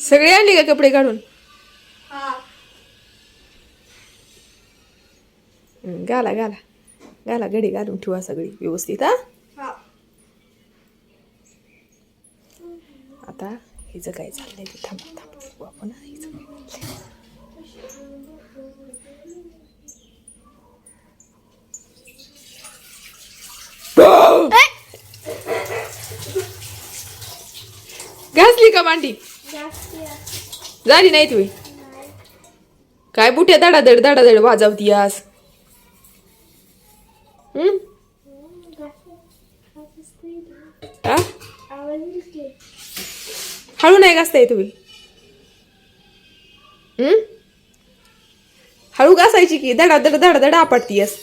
सगळे आणले का कपडे काढून? घाला घाला घाला, घडी घालून ठेवा सगळी व्यवस्थित. हा आता हिचं काय चाललंय ते थांबा थांबा आपण घासली का मांडी? झाली नाही तुम्ही काय बुट्या धडाधड धडाधड वाजवती आज? हळू नाही घासताय तुम्ही? हळू घासायची की धडाधड धडाधड आपटतीयस.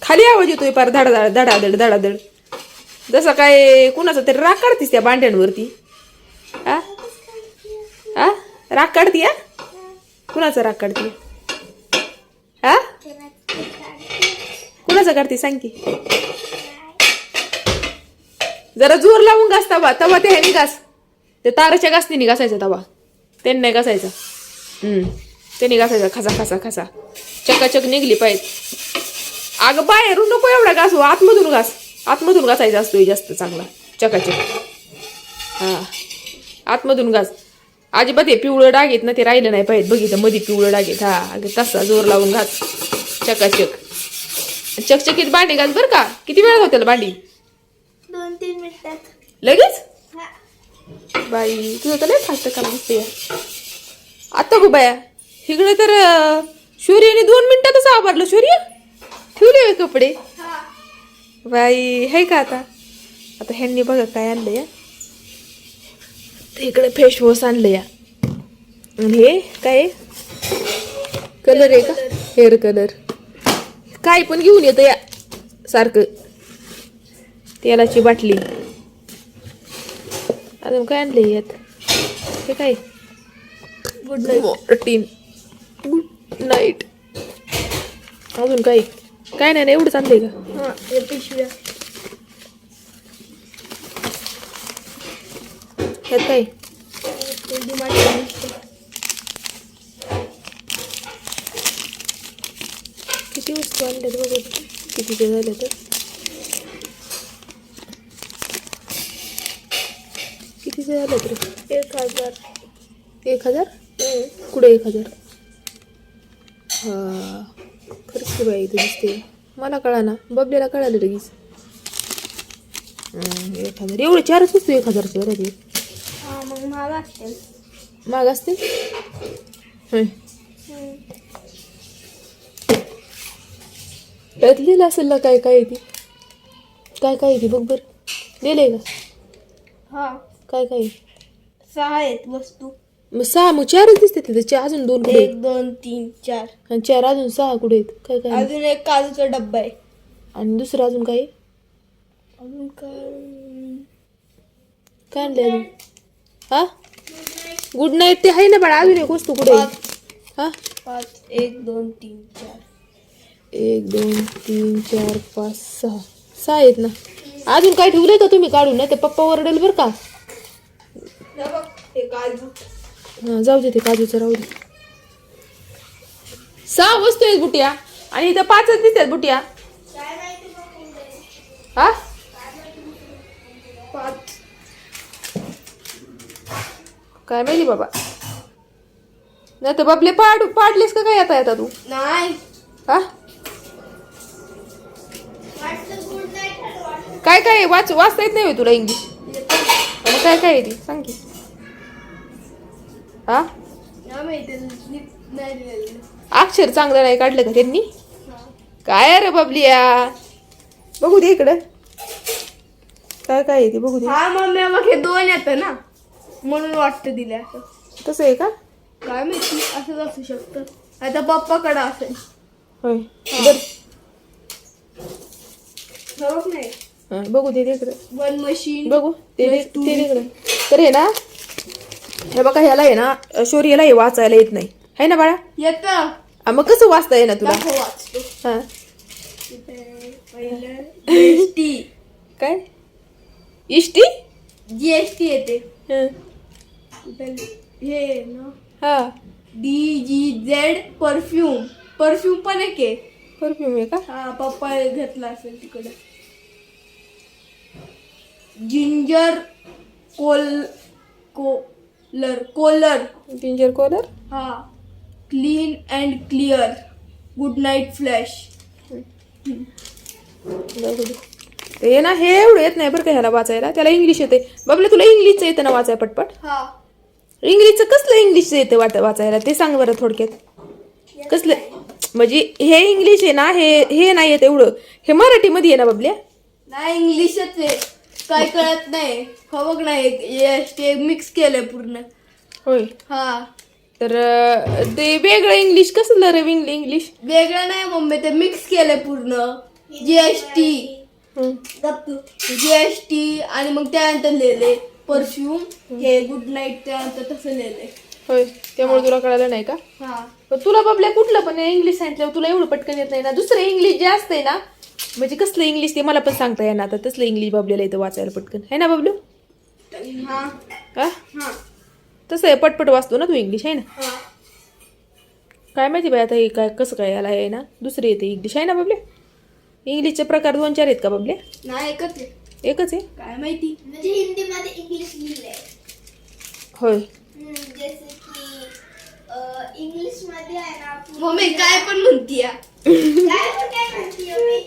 खाली आवाज येतोय पार धडाधड धडाधड धडाधड, जसं काय कुणाचा तरी राग काढतीस त्या भांड्यांवरती. राग काढती? कुणाचा राग काढती? कुणाचा काढते सांग की? जरा जोर लावून घास तवा तवा, ते ह्यानी घास, ते ताराच्या घासणीने घासायचा तवा, त्यांनी नाही घासायचा. त्यांनी घासायचा खसा खसा खसा, चकाचक निघली पाहिजे. अगं बाहेरून नको एवढा घासू, आतमधून घास, आतमधून घासायचा असतो जास्त चांगला चकाचक. आतमधून घास. अजिबात हे पिवळं डाग येत ना ते राहिलं नाही पाहिजे. बघितलं मध्ये पिवळं डाग येत. अगं तसा जोर लावून घास चकाचक. चकचकीत भांडी घास बरं का. किती वेळ होत्याला भांडी? 2-3 मिनिटात लगेच. बाई तुझं तर लय फास्ट काम दिसते. आता गो बाया इकडे तर शौर्याने 2 मिनिटातच आवरलं. शौर्य ठेवले कपडे बाई हे का. आता ह्यांनी बघा काय आणलं या. इकडे फेस वॉश आणलं या. आणि हे काय कलर आहे का? Hair colour. काय पण घेऊन येतं या सारखं. तेलाची बाटली. अजून काय आणलं यात? हे काय? Good night. Good night. अजून काय काय नाही एवढंच आणलंय का? पिशव्या. ह्यात काय? किती वस्तू आणल्यात बघू कितीचे झाले तर. कितीचे झाले तर? 1000. 1000? कुठे 1000? हा खरंच की बाई. इथे दिसते मला कळा ना, बबलीला कळालं लगेच. 1000 एवढे 4च वस्तू 1000चे बरं. मग महाग असतील. महाग असतील. त्यात लिहिलं असेल ना काय काय ती. काय काय ती बघ बर. लिहिलंय का? काय काय? 6 आहेत वस्तू. मग 6 मग 4च दिसते तिथे. अजून 2 कुठे? 1 2 3 4 आणि 4 अजून 6 कुठे आहेत? काय काय? अजून एक काजूचा डब्बा आहे. आणि दुसरं अजून काय? अजून काय आणले अजून? गुड नाईट ते आहे ना बाळा. अजून एक वस्तू कुठे? 5 1 2 3 4 1 2 3 4 5 6 6 आहेत ना. अजून काय ठेवलंय का तुम्ही काढून? नाही ते पप्पा ओरडेल बरं का. जाऊ दे ते काजूचं राहू दे. 6 वस्तू आहेत बुटिया आणि इथं 5च दिसतात बुटिया. काय माहिती बाबा. नाही तर बाबले पाडलीस का काय आता येता तू? नाही. काय काय वाचता येत नाही तुला इंग्लिश? काय काय ती सांग की. अक्षर चांगलं नाही काढलं का त्यांनी? काय रे बबलिया बघू दे इकडं. काय काय ते बघू दे. मम्मी मग हे 2 येतं ना म्हणून वाटतं दिले असं. तसं आहे का? काय माहिती असंच असू शकतं. आता पप्पाकडे असेल. होय बर नाही. बघू दे इकडे. 1 मशीन बघू ते इकडे. तर हे ना हे बघा ह्याला आहे ना शौर्याला हे वाचायला येत नाही है ना बाळा? येतं. मग कसं वाचता येईना तुला? वाचतो. हा पहिलं काय इष्टी GST येते हं. हे ना हा DGZ परफ्यूम पण एक आहे परफ्यूम आहे का हा पप्पा घेतला असेल तिकडे जिंजर कोलर जिंजर कॉलर हा clean and clear good night flash हे ना हे एवढं येत नाही बरं का ह्याला वाचायला त्याला इंग्लिश येते बाबले तुला इंग्लिशचं येतं ना वाचाय पटपट हा इंग्लिशचं कसलं इंग्लिशचं येतं वाचायला ते सांग बरं थोडक्यात कसलं म्हणजे हे इंग्लिश आहे ना हे नाही येत एवढं हे मराठीमध्ये आहे ना बाबल्या नाही इंग्लिशच आहे काय कळत नाही हो बघ नाही ते मिक्स केलंय पूर्ण होय हा तर ते वेगळं इंग्लिश कसलं रे इंग्लिश वेगळं नाही मम्मी ते मिक्स केलंय पूर्ण GST आणि मग त्यानंतर लिहिले परफ्यूम हे गुड नाईट त्यानंतर तसं लिहिलंय होय त्यामुळे तुला कळालं नाही का हा पण तुला बाबल्या कुठलं पण इंग्लिश सांगितलं तुला एवढं पटकन येत नाही ना दुसरं इंग्लिश जे असतंय ना म्हणजे कसलं इंग्लिश ते मला पण सांगता येणार आता तसलं इंग्लिश बाबल्याला येतं वाचायला पटकन आहे ना बाबलू हा हा हा तसं आहे पटपट वाचतो ना तू इंग्लिश आहे ना हा काय माहिती बाई आता हे काय कसं काय याला आहे ना दुसरी येते इंग्लिश आहे ना बाबल्या इंग्लिशचे प्रकार 2-4 आहेत का बाबल्या नाही एकच आहे एकच आहे काय माहिती म्हणजे हिंदीमध्ये इंग्लिश लिहिलंय होय जसे की इंग्लिश मध्ये आहे ना मम्मी काय पण म्हणती या काय म्हणते मी